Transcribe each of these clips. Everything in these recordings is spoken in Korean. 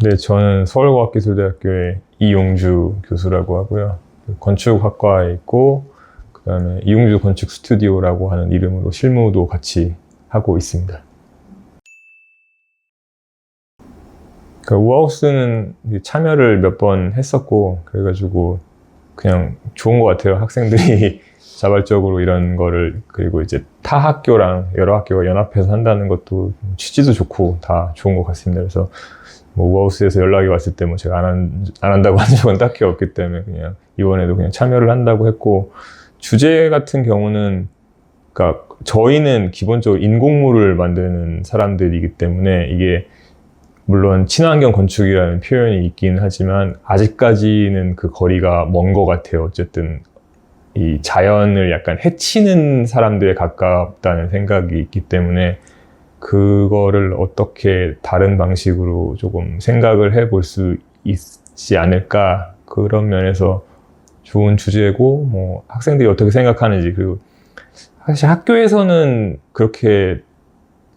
네, 저는 서울과학기술대학교의 이용주 교수라고 하고요. 건축학과에 있고, 그 다음에 이용주 건축 스튜디오라고 하는 이름으로 실무도 같이 하고 있습니다. 우하우스는 참여를 몇 번 했었고, 그래가지고 그냥 좋은 것 같아요. 학생들이 자발적으로 이런 거를, 그리고 이제 타 학교랑 여러 학교가 연합해서 한다는 것도 취지도 좋고 다 좋은 것 같습니다. 그래서 우하우스에서 연락이 왔을 때 제가 안 한다고 한 적은 딱히 없기 때문에 그냥 이번에도 그냥 참여를 한다고 했고, 주제 같은 경우는, 그러니까 저희는 기본적으로 인공물을 만드는 사람들이기 때문에 이게 물론 친환경 건축이라는 표현이 있긴 하지만 아직까지는 그 거리가 먼 것 같아요. 어쨌든 이 자연을 약간 해치는 사람들에 가깝다는 생각이 있기 때문에 그거를 어떻게 다른 방식으로 조금 생각을 해볼 수 있지 않을까, 그런 면에서 좋은 주제고, 학생들이 어떻게 생각하는지, 그리고 사실 학교에서는 그렇게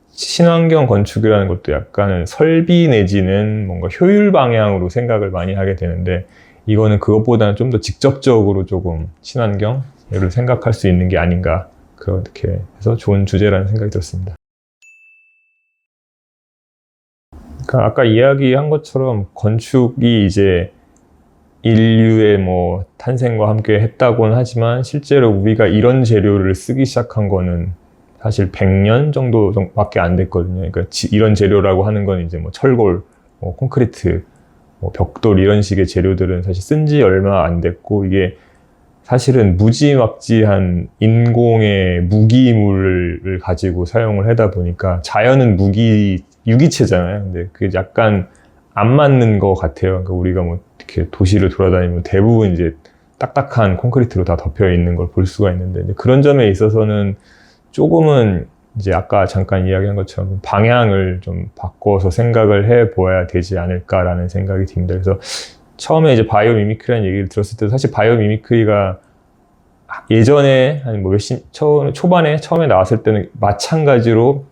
친환경 건축이라는 것도 약간은 설비 내지는 뭔가 효율 방향으로 생각을 많이 하게 되는데, 이거는 그것보다는 좀 더 직접적으로 조금 친환경을 생각할 수 있는 게 아닌가, 그렇게 해서 좋은 주제라는 생각이 들었습니다. 그러니까 아까 이야기한 것처럼 건축이 이제 인류의 탄생과 함께 했다고는 하지만 실제로 우리가 이런 재료를 쓰기 시작한 거는 사실 100년 정도밖에 안 됐거든요. 그러니까 이런 재료라고 하는 건 이제 철골, 콘크리트, 벽돌 이런 식의 재료들은 사실 쓴 지 얼마 안 됐고, 이게 사실은 무지막지한 인공의 무기물을 가지고 사용을 하다 보니까 자연은 유기체잖아요. 근데 그게 약간 안 맞는 것 같아요. 그러니까 우리가 이렇게 도시를 돌아다니면 대부분 이제 딱딱한 콘크리트로 다 덮여 있는 걸 볼 수가 있는데, 그런 점에 있어서는 조금은 이제 아까 잠깐 이야기한 것처럼 방향을 좀 바꿔서 생각을 해보아야 되지 않을까라는 생각이 듭니다. 그래서 처음에 이제 바이오 미미크리라는 얘기를 들었을 때도 사실 바이오 미미크리가 예전에 초반에 처음에 나왔을 때는 마찬가지로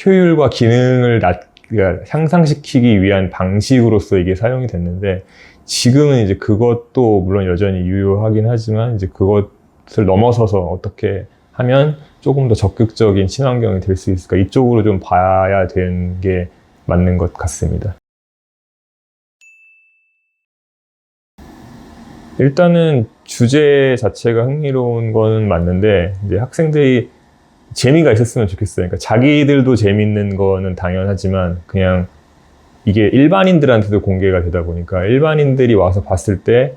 효율과 기능을 그러니까 향상시키기 위한 방식으로서 이게 사용이 됐는데, 지금은 이제 그것도 물론 여전히 유효하긴 하지만 이제 그것을 넘어서서 어떻게 하면 조금 더 적극적인 친환경이 될 수 있을까, 이쪽으로 좀 봐야 되는 게 맞는 것 같습니다. 일단은 주제 자체가 흥미로운 거는 맞는데, 이제 학생들이 재미가 있었으면 좋겠어요. 그러니까 자기들도 재밌는 거는 당연하지만 그냥 이게 일반인들한테도 공개가 되다 보니까 일반인들이 와서 봤을 때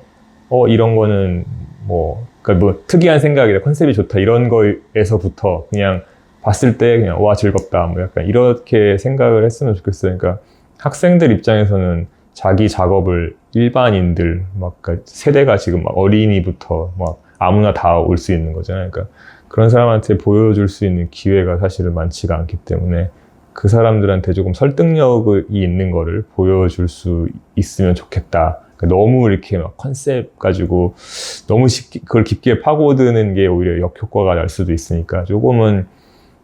이런 거는 그러니까 특이한 생각이다, 컨셉이 좋다, 이런 거에서부터 그냥 봤을 때 그냥 와 즐겁다, 약간 이렇게 생각을 했으면 좋겠어요. 그러니까 학생들 입장에서는 자기 작업을 일반인들 그러니까 세대가 지금 어린이부터 아무나 다 올 수 있는 거잖아요. 그러니까 그런 사람한테 보여줄 수 있는 기회가 사실은 많지가 않기 때문에 그 사람들한테 조금 설득력이 있는 거를 보여줄 수 있으면 좋겠다. 그러니까 너무 이렇게 컨셉 가지고 너무 그걸 깊게 파고드는 게 오히려 역효과가 날 수도 있으니까 조금은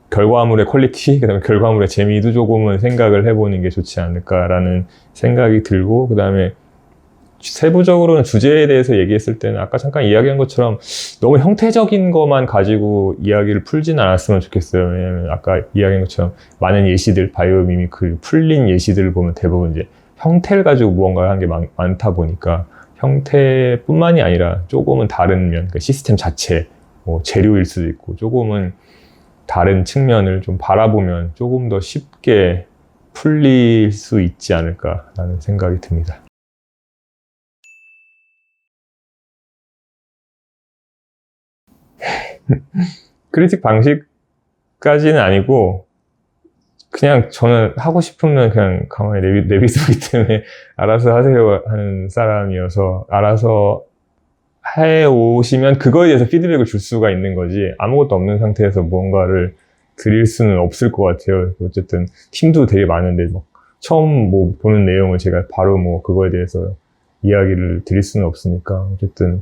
결과물의 퀄리티, 그다음에 결과물의 재미도 조금은 생각을 해보는 게 좋지 않을까라는 생각이 들고, 그다음에 세부적으로는 주제에 대해서 얘기했을 때는 아까 잠깐 이야기한 것처럼 너무 형태적인 것만 가지고 이야기를 풀진 않았으면 좋겠어요. 왜냐면 아까 이야기한 것처럼 많은 예시들, 바이오 미미크리, 풀린 예시들을 보면 대부분 이제 형태를 가지고 무언가를 한 게 많다 보니까 형태뿐만이 아니라 조금은 다른 면, 그러니까 시스템 자체, 재료일 수도 있고 조금은 다른 측면을 좀 바라보면 조금 더 쉽게 풀릴 수 있지 않을까라는 생각이 듭니다. 크리틱 방식까지는 아니고, 그냥 저는 하고 싶으면 그냥 가만히 내비두기 때문에 알아서 하세요 하는 사람이어서, 알아서 해오시면 그거에 대해서 피드백을 줄 수가 있는 거지, 아무것도 없는 상태에서 무언가를 드릴 수는 없을 것 같아요. 어쨌든 팀도 되게 많은데 처음 보는 내용을 제가 바로 그거에 대해서 이야기를 드릴 수는 없으니까, 어쨌든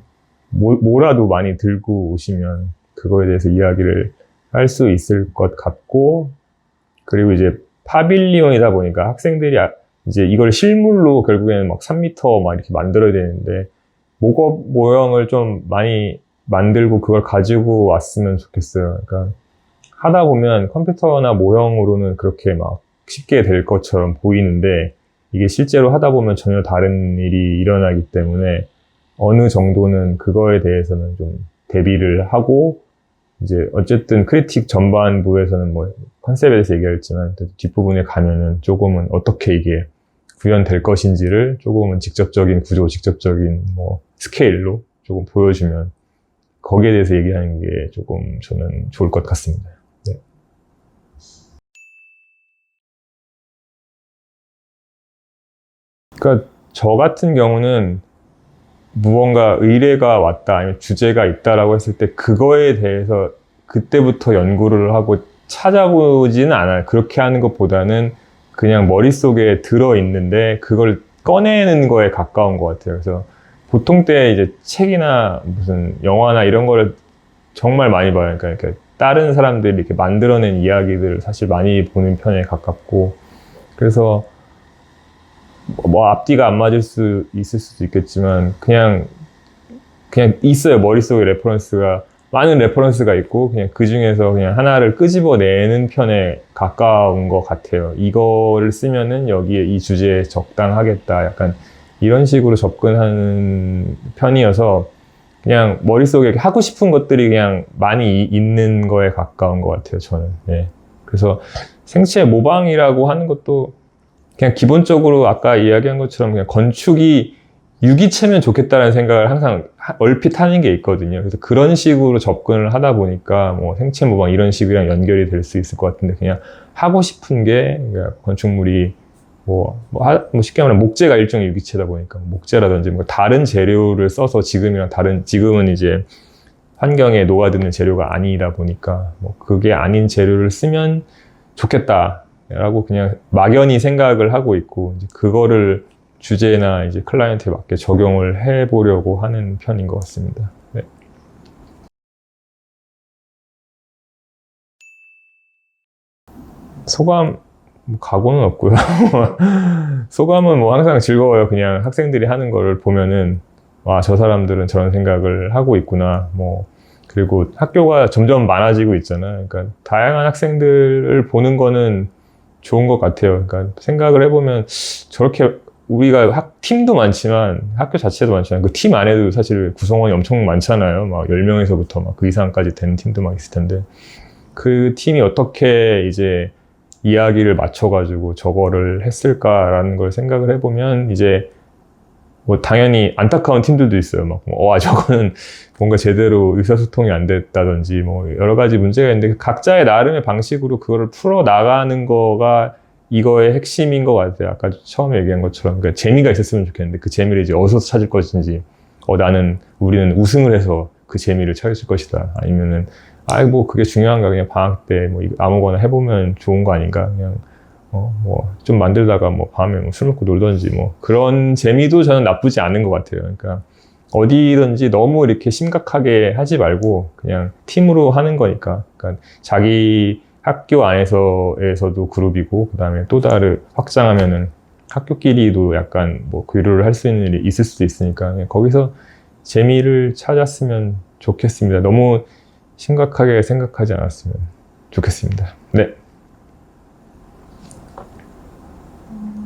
뭐라도 많이 들고 오시면 그거에 대해서 이야기를 할 수 있을 것 같고, 그리고 이제 파빌리온이다 보니까 학생들이 이제 이걸 실물로 결국에는 막 3m 막 이렇게 만들어야 되는데 목업 모형을 좀 많이 만들고 그걸 가지고 왔으면 좋겠어요. 그러니까 하다 보면 컴퓨터나 모형으로는 그렇게 막 쉽게 될 것처럼 보이는데 이게 실제로 하다 보면 전혀 다른 일이 일어나기 때문에 어느 정도는 그거에 대해서는 좀 대비를 하고 이제 어쨌든 크리틱 전반부에서는 뭐 컨셉에 대해서 얘기했지만 뒷부분에 가면은 조금은 어떻게 이게 구현될 것인지를 조금은 직접적인 구조, 직접적인 뭐 스케일로 조금 보여주면 거기에 대해서 얘기하는 게 조금 저는 좋을 것 같습니다. 네. 그러니까 저 같은 경우는 무언가 의뢰가 왔다 아니면 주제가 있다라고 했을 때 그거에 대해서 그때부터 연구를 하고 찾아보지는 않아요. 그렇게 하는 것보다는 그냥 머릿속에 들어있는데 그걸 꺼내는 거에 가까운 것 같아요. 그래서 보통 때 이제 책이나 무슨 영화나 이런 거를 정말 많이 봐요. 그러니까 이렇게 다른 사람들이 이렇게 만들어낸 이야기들을 사실 많이 보는 편에 가깝고 그래서 뭐 앞뒤가 안 맞을 수 있을 수도 있겠지만 그냥 있어요. 머릿속에 레퍼런스가 많은 레퍼런스가 있고 그냥 그 중에서 그냥 하나를 끄집어내는 편에 가까운 것 같아요. 이거를 쓰면은 여기에 이 주제에 적당하겠다. 약간 이런 식으로 접근하는 편이어서 그냥 머릿속에 하고 싶은 것들이 그냥 많이 있는 거에 가까운 것 같아요. 저는. 네. 그래서 생체 모방이라고 하는 것도 그냥 기본적으로 아까 이야기한 것처럼 그냥 건축이 유기체면 좋겠다는 생각을 항상 얼핏 하는 게 있거든요. 그래서 그런 식으로 접근을 하다 보니까 뭐 생체 모방 이런 식이랑 연결이 될 수 있을 것 같은데 그냥 하고 싶은 게 건축물이 뭐 쉽게 말하면 목재가 일종의 유기체다 보니까 목재라든지 뭐 다른 재료를 써서 지금은 이제 환경에 녹아드는 재료가 아니다 보니까 뭐 그게 아닌 재료를 쓰면 좋겠다라고 그냥 막연히 생각을 하고 있고 이제 그거를 주제나 이제 클라이언트에 맞게 적용을 해보려고 하는 편인 것 같습니다. 네. 소감, 뭐 각오는 없고요. 소감은 뭐 항상 즐거워요. 그냥 학생들이 하는 거를 보면은 와, 저 사람들은 저런 생각을 하고 있구나. 뭐 그리고 학교가 점점 많아지고 있잖아요. 그러니까 다양한 학생들을 보는 거는 좋은 것 같아요. 그러니까 생각을 해보면 저렇게 우리가 팀도 많지만 학교 자체도 많지만 그 팀 안에도 사실 구성원이 엄청 많잖아요. 막 10명에서부터 막 그 이상까지 되는 팀도 막 있을 텐데 그 팀이 어떻게 이제 이야기를 맞춰가지고 저거를 했을까라는 걸 생각을 해보면 이제 뭐 당연히 안타까운 팀들도 있어요. 막 저거는 뭔가 제대로 의사소통이 안 됐다든지 뭐 여러 가지 문제가 있는데 각자의 나름의 방식으로 그거를 풀어 나가는 거가 이거의 핵심인 것 같아요. 아까 처음에 얘기한 것처럼 그러니까 재미가 있었으면 좋겠는데 그 재미를 이제 어디서 찾을 것인지 우리는 우승을 해서 그 재미를 찾을 것이다. 아니면은 뭐 그게 중요한가 그냥 방학 때 뭐 아무거나 해보면 좋은 거 아닌가 그냥 뭐 좀 만들다가 뭐 밤에 뭐 술 먹고 놀던지 뭐 그런 재미도 저는 나쁘지 않은 것 같아요. 그러니까 어디든지 너무 이렇게 심각하게 하지 말고 그냥 팀으로 하는 거니까 그러니까 자기 학교 안에서도 그룹이고 그다음에 또 다른 확장하면은 학교끼리도 약간 뭐 교류를 할 수 있는 일이 있을 수도 있으니까 그냥 거기서 재미를 찾았으면 좋겠습니다. 너무 심각하게 생각하지 않았으면 좋겠습니다. 네.